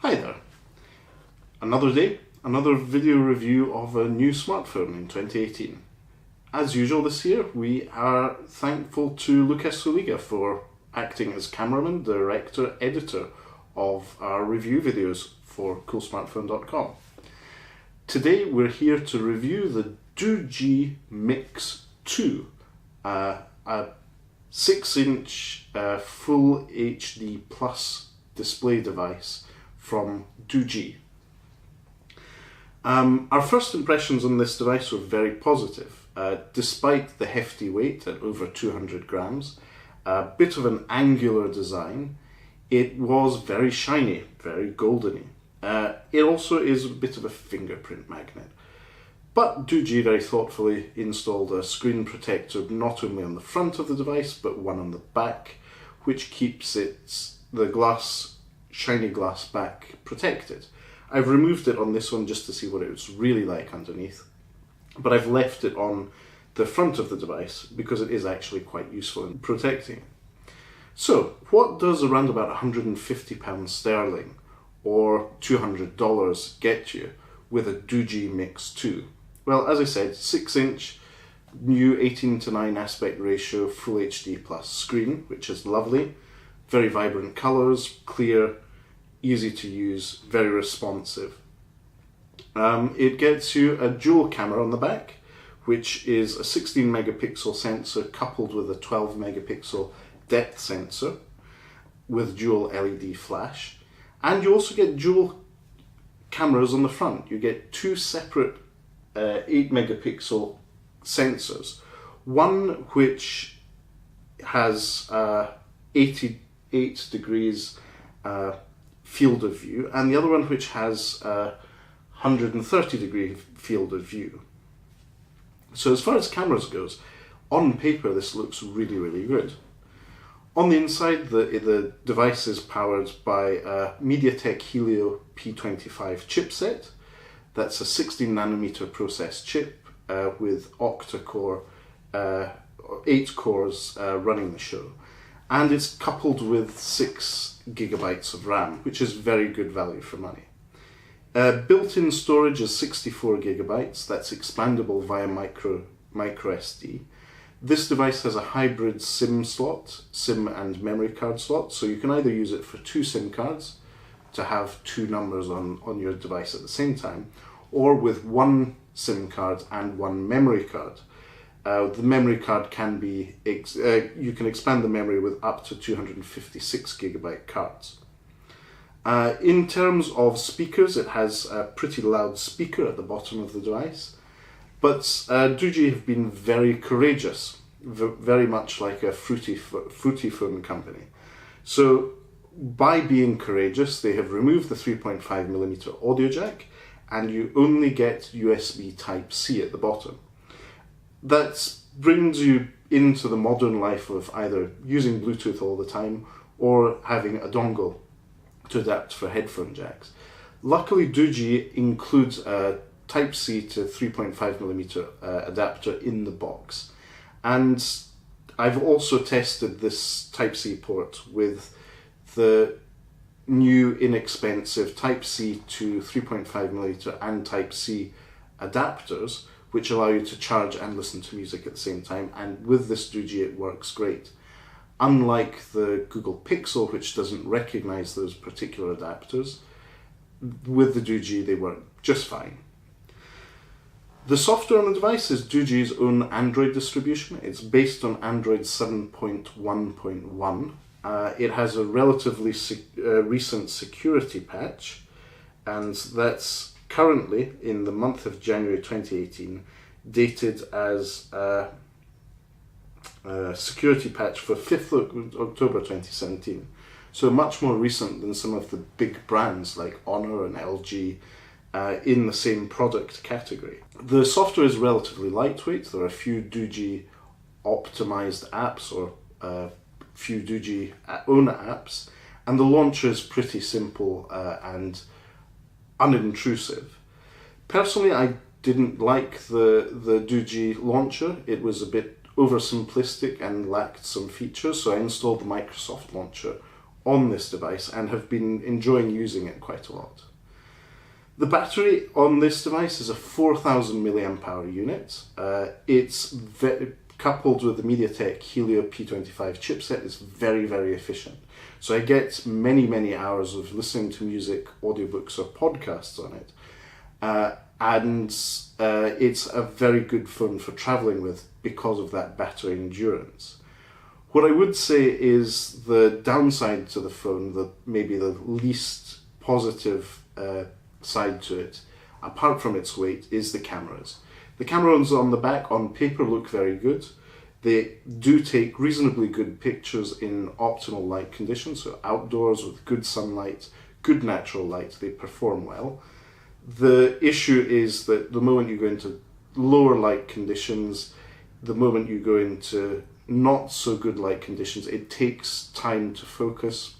Hi there. Another day, another video review of a new smartphone in 2018. As usual this year, we are thankful to Lukasz for acting as cameraman, director, editor of our review videos for coolsmartphone.com. Today we're here to review the Doogee Mix 2, a 6-inch full HD plus display device from Doogee. Our first impressions on this device were very positive. Despite the hefty weight at over 200 grams, a bit of an angular design, it was very shiny, very goldeny. It also is a bit of a fingerprint magnet. But Doogee very thoughtfully installed a screen protector not only on the front of the device, but one on the back, which keeps the shiny glass back protected. I've removed it on this one just to see what it was really like underneath, but I've left it on the front of the device because it is actually quite useful in protecting it. So, what does around about £150 sterling or $200 get you with a Doogee Mix 2? Well, as I said, 6-inch, new 18:9 aspect ratio, full HD plus screen, which is lovely. Very vibrant colours, clear, easy to use, very responsive. It gets you a dual camera on the back, which is a 16 megapixel sensor coupled with a 12 megapixel depth sensor with dual LED flash. And you also get dual cameras on the front. You get two separate 8 megapixel sensors. One which has 88 degrees field of view, and the other one which has 130 degree field of view. So as far as cameras goes, on paper this looks really, really good. On the inside, the device is powered by a MediaTek Helio P25 chipset. That's a 16nm process chip with octa-core, 8 cores running the show. And it's coupled with 6 gigabytes of RAM, which is very good value for money. Built-in storage is 64 gigabytes, that's expandable via micro SD. This device has a hybrid SIM slot, SIM and memory card slot, so you can either use it for 2 SIM cards to have 2 numbers on your device at the same time, or with 1 SIM card and 1 memory card. The memory card can be, you can expand the memory with up to 256 gigabyte cards. In terms of speakers, it has a pretty loud speaker at the bottom of the device, but Doogee have been very courageous, very much like a fruity phone company. So by being courageous, they have removed the 3.5mm audio jack, and you only get USB Type-C at the bottom. That brings you into the modern life of either using Bluetooth all the time or having a dongle to adapt for headphone jacks. Luckily, Doogee includes a Type-C to 3.5mm adapter in the box. And I've also tested this Type-C port with the new inexpensive Type-C to 3.5mm and Type-C adapters, which allow you to charge and listen to music at the same time, and with this Doogee it works great. Unlike the Google Pixel, which doesn't recognize those particular adapters, with the Doogee they work just fine. The software on the device is Doogee's own Android distribution. It's based on Android 7.1.1. It has a relatively recent security patch, and that's currently, in the month of January 2018, dated as a security patch for 5th October 2017. So much more recent than some of the big brands like Honor and LG in the same product category. The software is relatively lightweight. There are a few Doogee optimized apps or a few Doogee own apps, and the launcher is pretty simple and unintrusive. Personally, I didn't like the Doogee launcher. It was a bit oversimplistic and lacked some features, so I installed the Microsoft launcher on this device and have been enjoying using it quite a lot. The battery on this device is a 4000 milliamp hour unit. It's coupled with the MediaTek Helio P25 chipset, is very, very efficient. So I get many, many hours of listening to music, audiobooks or podcasts on it. And it's a very good phone for traveling with because of that battery endurance. What I would say is the downside to the phone, maybe the least positive side to it, apart from its weight, is the cameras. The cameras on the back on paper look very good. They do take reasonably good pictures in optimal light conditions, so outdoors with good sunlight, good natural light, they perform well. The issue is that the moment you go into lower light conditions, the moment you go into not so good light conditions, it takes time to focus.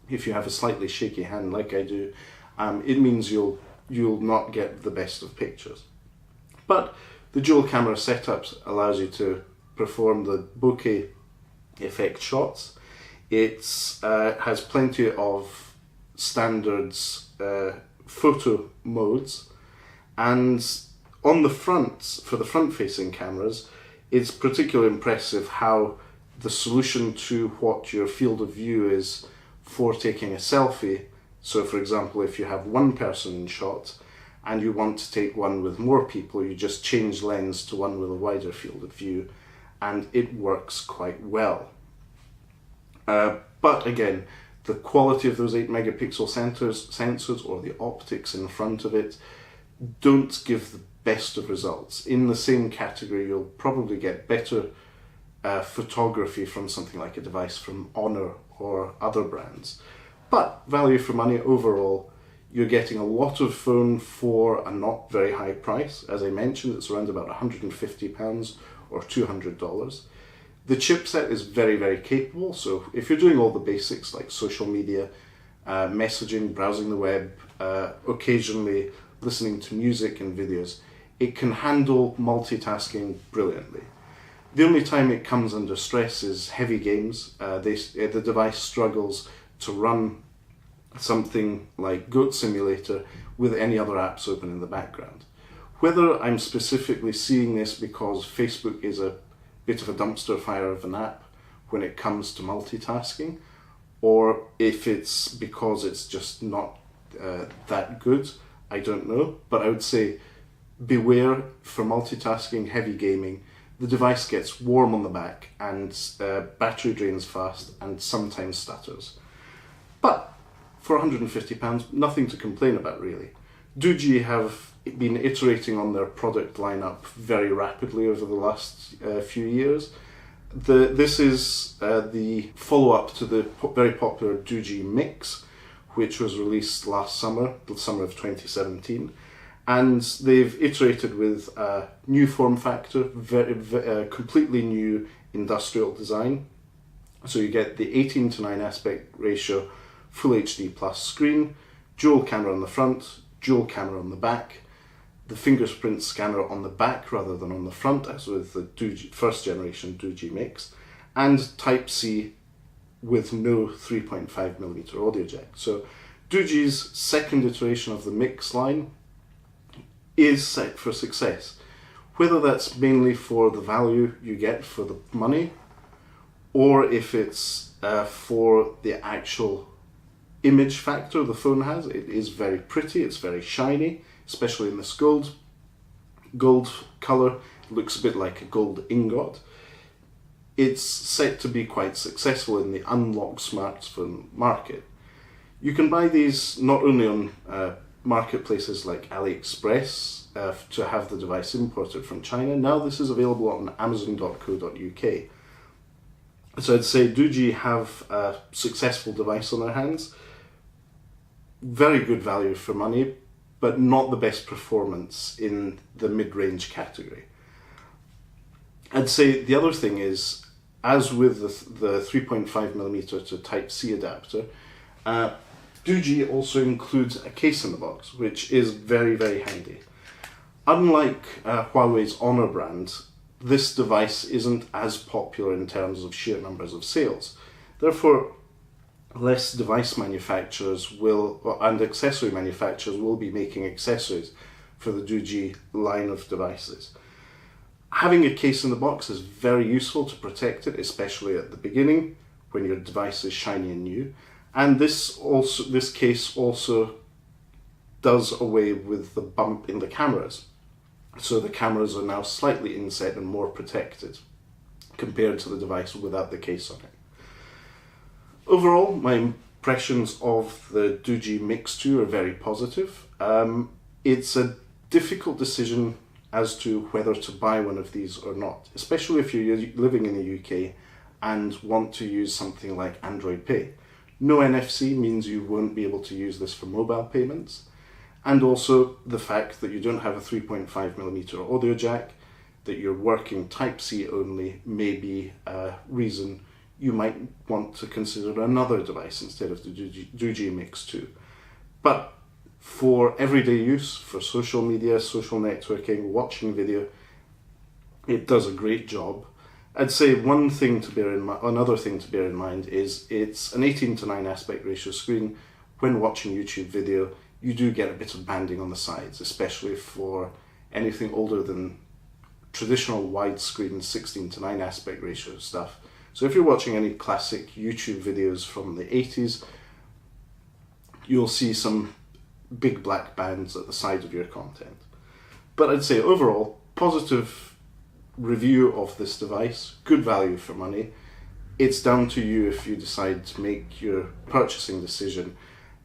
If you have a slightly shaky hand like I do, it means you'll not get the best of pictures. But the dual camera setup allows you to perform the bokeh effect shots. It has plenty of standards photo modes, and on the front, for the front-facing cameras, it's particularly impressive how the solution to what your field of view is for taking a selfie. So for example, if you have one person in shot and you want to take one with more people, you just change lens to one with a wider field of view, and it works quite well. But again, the quality of those 8 megapixel sensors or the optics in front of it don't give the best of results. In the same category, you'll probably get better photography from something like a device from Honor or other brands. But value for money overall, you're getting a lot of phone for a not very high price. As I mentioned, it's around about £150 or $200. The chipset is very, very capable, so if you're doing all the basics like social media, messaging, browsing the web, occasionally listening to music and videos, it can handle multitasking brilliantly. The only time it comes under stress is heavy games. The device struggles to run something like Goat Simulator with any other apps open in the background. Whether I'm specifically seeing this because Facebook is a bit of a dumpster fire of an app when it comes to multitasking, or if it's because it's just not that good, I don't know. But I would say beware for multitasking, heavy gaming. The device gets warm on the back and battery drains fast and sometimes stutters. But for £150, nothing to complain about really. Doogee have been iterating on their product lineup very rapidly over the last few years. This is the follow-up to the very popular Doogee Mix, which was released last summer, the summer of 2017. And they've iterated with a new form factor, completely new industrial design. So you get the 18:9 aspect ratio, Full HD plus screen, dual camera on the front, dual camera on the back, the fingerprint scanner on the back rather than on the front, as with the first generation Doogee Mix, and Type-C with no 3.5mm audio jack. So Doogee's second iteration of the Mix line is set for success. Whether that's mainly for the value you get for the money, or if it's for the actual image factor the phone has. It is very pretty, it's very shiny, especially in this gold colour. It looks a bit like a gold ingot. It's set to be quite successful in the unlocked smartphone market. You can buy these not only on marketplaces like AliExpress to have the device imported from China. Now this is available on amazon.co.uk. So I'd say Doogee have a successful device on their hands. Very good value for money, but not the best performance in the mid-range category. I'd say the other thing is, as with the 3.5mm to Type-C adapter, Doogee also includes a case in the box, which is very, very handy. Unlike Huawei's Honor brand, this device isn't as popular in terms of sheer numbers of sales. Therefore, less device manufacturers and accessory manufacturers will be making accessories for the Doogee line of devices. Having a case in the box is very useful to protect it, especially at the beginning when your device is shiny and new. And this case also does away with the bump in the cameras. So the cameras are now slightly inset and more protected compared to the device without the case on it. Overall, my impressions of the Doogee Mix 2 are very positive. It's a difficult decision as to whether to buy one of these or not, especially if you're living in the UK and want to use something like Android Pay. No NFC means you won't be able to use this for mobile payments, and also the fact that you don't have a 3.5mm audio jack, that you're working Type-C only may be a reason you might want to consider another device instead of the Doogee Mix 2. But for everyday use, for social media, social networking, watching video, it does a great job. I'd say another thing to bear in mind is it's an 18:9 aspect ratio screen. When watching YouTube video, you do get a bit of banding on the sides, especially for anything older than traditional widescreen 16:9 aspect ratio stuff. So if you're watching any classic YouTube videos from the 80s, you'll see some big black bands at the side of your content. But I'd say overall, positive review of this device, good value for money. It's down to you if you decide to make your purchasing decision.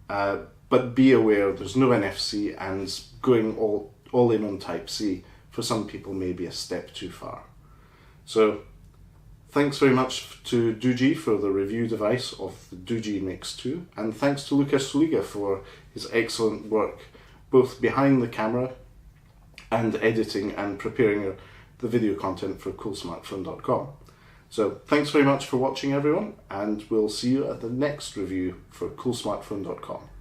But be aware there's no NFC, and going all in on Type-C for some people may be a step too far. So thanks very much to Doogee for the review device of the Doogee Mix 2, and thanks to Lukasz for his excellent work both behind the camera and editing and preparing the video content for coolsmartphone.com. So thanks very much for watching everyone, and we'll see you at the next review for coolsmartphone.com.